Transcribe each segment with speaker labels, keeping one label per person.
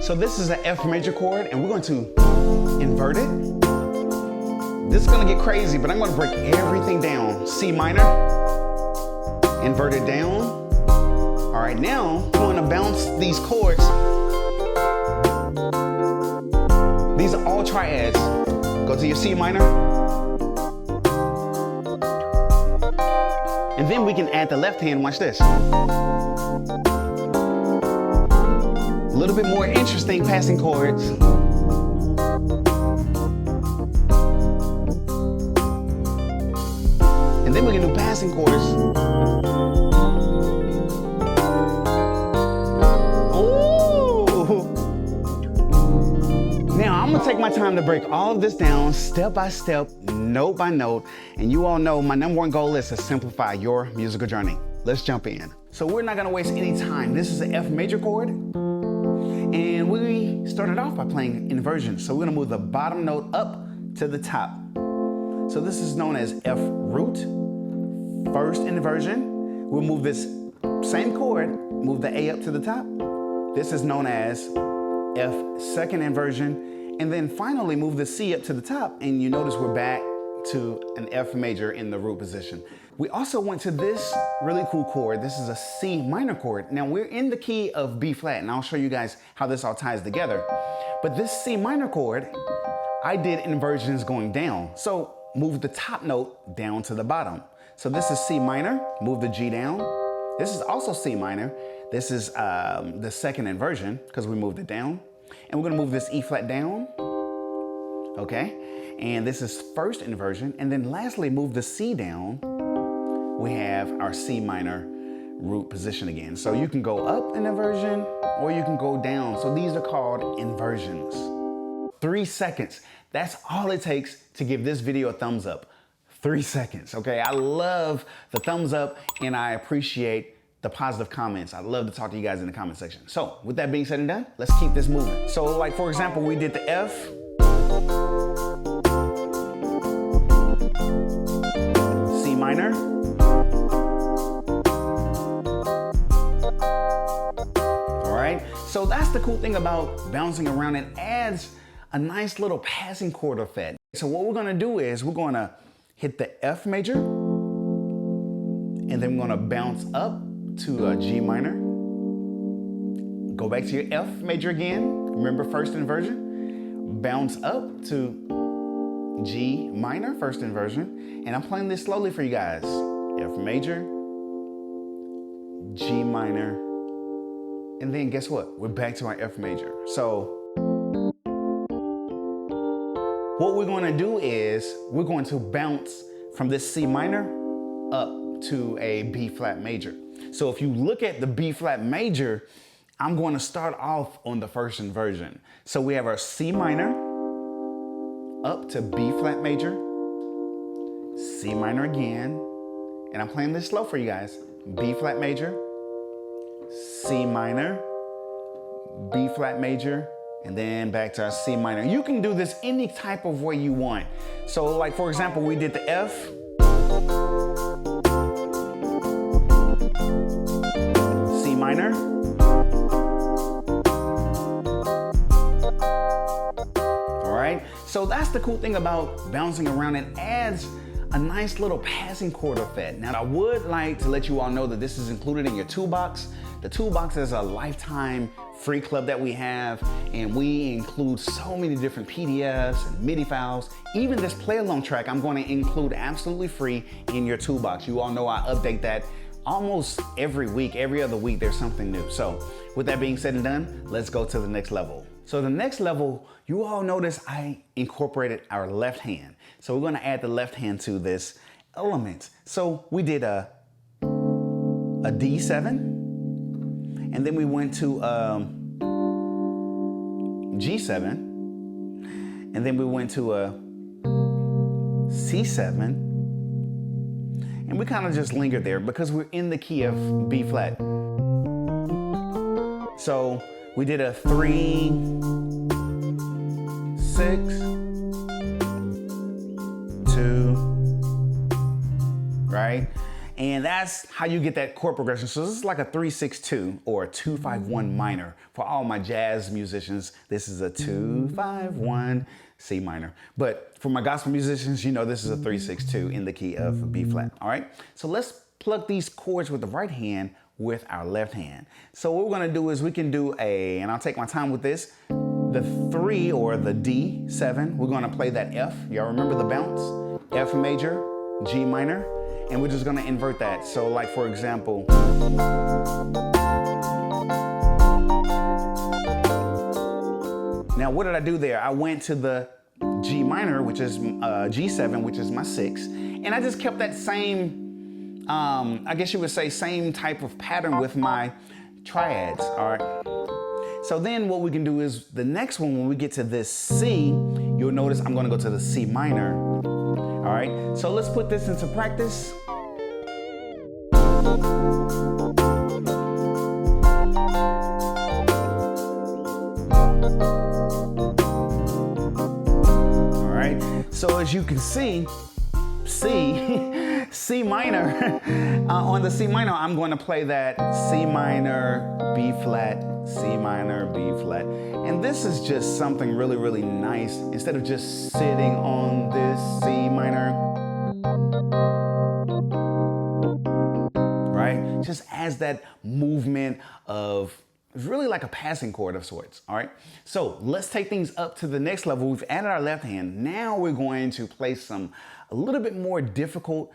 Speaker 1: So this is an F major chord, and we're going to invert it. This is going to get crazy, but I'm going to break everything down. C minor, invert it down. All right, now I'm going to bounce these chords. These are all triads. Go to your C minor. And then we can add the left hand, watch this. A little bit more interesting passing chords. And then we can do passing chords. Ooh! Now I'm gonna take my time to break all of this down step by step, note by note, and you all know my #1 goal is to simplify your musical journey. Let's jump in. So we're not gonna waste any time. This is an F major chord, and we started off by playing inversions. So we're gonna move the bottom note up to the top. So this is known as F root, first inversion. We'll move this same chord, move the A up to the top. This is known as F second inversion, and then finally move the C up to the top, and you notice we're back to an F major in the root position. We also went to this really cool chord. This is a C minor chord. Now we're in the key of B flat, and I'll show you guys how this all ties together. But this C minor chord, I did inversions going down. So move the top note down to the bottom. So this is C minor, move the G down. This is also C minor. This is the second inversion because we moved it down. And we're gonna move this E flat down, okay? And this is first inversion. And then lastly, move the C down. We have our C minor root position again. So you can go up an inversion or you can go down. So these are called inversions. 3 seconds. That's all it takes to give this video a thumbs up. 3 seconds, okay? I love the thumbs up and I appreciate the positive comments. I'd love to talk to you guys in the comment section. So with that being said and done, let's keep this moving. So like for example, we did the F, C minor, all right? So that's the cool thing about bouncing around. It adds a nice little passing chord effect. So what we're gonna do is we're gonna hit the F major, and then we're gonna bounce up to a G minor. Go back to your F major again. Remember first inversion. Bounce up to G minor, first inversion. And I'm playing this slowly for you guys. F major, G minor, and then guess what? We're back to our F major. So what we're gonna do is we're going to bounce from this C minor up to a B flat major. So if you look at the B flat major, I'm going to start off on the first inversion. So we have our C minor up to B flat major, C minor again, and I'm playing this slow for you guys. B flat major, C minor, B flat major, and then back to our C minor. You can do this any type of way you want. So like for example, we did the F, C minor, all right? So that's the cool thing about bouncing around. It adds a nice little passing chord effect. Now I would like to let you all know that this is included in your toolbox. The toolbox is a lifetime free club that we have, and we include so many different PDFs and MIDI files. Even this play along track, I'm going to include absolutely free in your toolbox. You all know I update that almost every week, every other week, there's something new. So with that being said and done, let's go to the next level. So the next level, you all notice I incorporated our left hand. So we're gonna add the left hand to this element. So we did a D7, and then we went to G7, and then we went to a C7, and we kind of just lingered there because we're in the key of B flat. So we did a 3, 6, 2, right? And that's how you get that chord progression. So this is like a 3-6-2 or a 2-5-1 minor. For all my jazz musicians, this is a 2-5-1 C minor. But for my gospel musicians, you know this is a 3-6-2 in the key of B flat, all right? So let's plug these chords with the right hand with our left hand. So what we're gonna do is we can do and I'll take my time with this, the 3 or the D7, we're gonna play that F. Y'all remember the bounce? F major, G minor, and we're just gonna invert that. So like for example, now what did I do there? I went to the G minor, which is G7, which is my 6, and I just kept that same, I guess you would say same type of pattern with my triads, all right? So then what we can do is the next one, when we get to this C, you'll notice I'm gonna go to the C minor, all right? So let's put this into practice. All right, so as you can see, C minor, on the C minor, I'm going to play that C minor, B flat, C minor, B flat. And this is just something really, really nice. Instead of just sitting on this C minor, right? Just as that movement of, it's really like a passing chord of sorts, all right? So let's take things up to the next level. We've added our left hand. Now we're going to play a little bit more difficult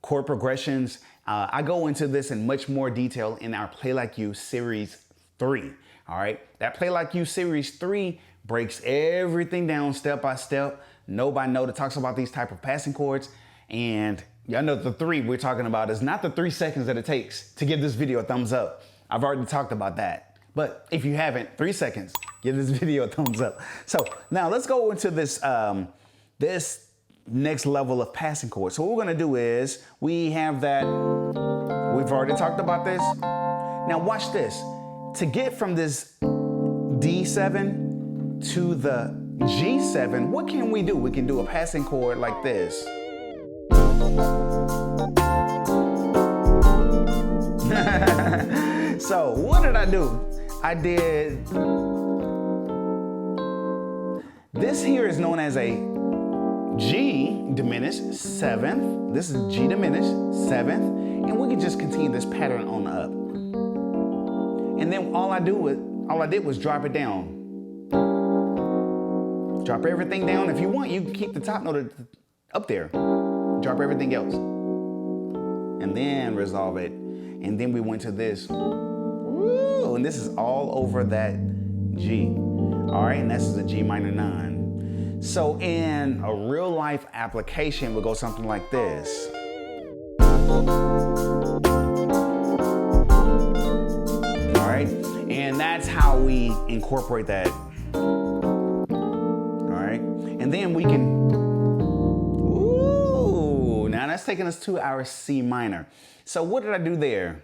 Speaker 1: chord progressions. I go into this in much more detail in our Play Like You Series 3, all right? That Play Like You Series 3 breaks everything down step by step, note by note. It talks about these type of passing chords. And y'all know the 3 we're talking about is not the 3 seconds that it takes to give this video a thumbs up. I've already talked about that. But if you haven't, 3 seconds, give this video a thumbs up. So now let's go into this, this next level of passing chords. So what we're gonna do is, we have that, we've already talked about this. Now watch this. To get from this D7 to the G7, what can we do? We can do a passing chord like this. So what did I do? I did, this here is known as a G diminished 7th. This is G diminished 7th. And we can just continue this pattern on up. And then all I did was drop it down. Drop everything down. If you want, you can keep the top note up there. Drop everything else. And then resolve it. And then we went to this. Ooh, and this is all over that G. All right, and this is a G minor 9. So in a real life application, we'll go something like this. All right, and that's how we incorporate that. All right, and then we can, ooh, now that's taking us to our C minor. So what did I do there?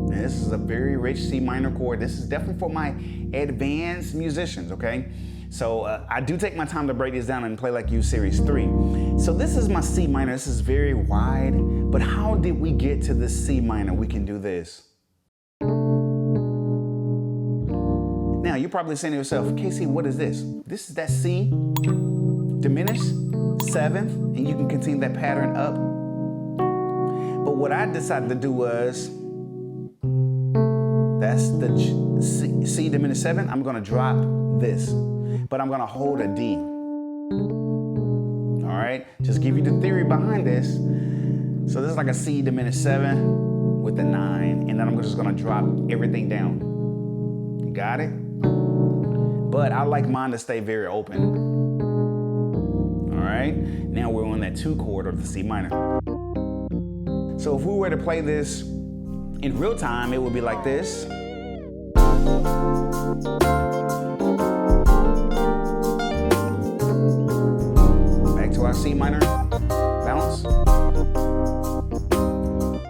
Speaker 1: This is a very rich C minor chord. This is definitely for my advanced musicians, okay? So I do take my time to break this down and Play Like You Series 3. So this is my C minor. This is very wide, but how did we get to this C minor? We can do this. Now you're probably saying to yourself, Casey, what is this? This is that C diminished 7th, and you can continue that pattern up. But what I decided to do was, that's the C diminished 7. I'm gonna drop this, but I'm gonna hold a D. All right, just give you the theory behind this. So this is like a C diminished 7 with the 9, and then I'm just gonna drop everything down. You got it? But I like mine to stay very open. All right, now we're on that 2 chord of the C minor. So if we were to play this in real time, it would be like this. Back to our C minor, bounce.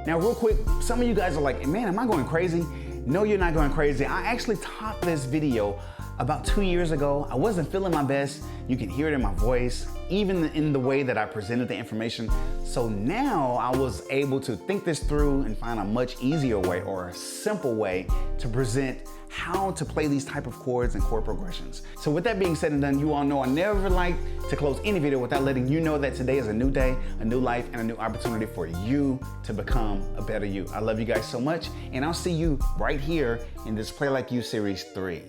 Speaker 1: Now real quick, some of you guys are like, man, am I going crazy? No, you're not going crazy. I actually taught this video About 2 years ago, I wasn't feeling my best. You can hear it in my voice, even in the way that I presented the information. So now I was able to think this through and find a much easier way or a simple way to present how to play these type of chords and chord progressions. So with that being said and done, you all know I never like to close any video without letting you know that today is a new day, a new life, and a new opportunity for you to become a better you. I love you guys so much, and I'll see you right here in this Play Like You Series 3.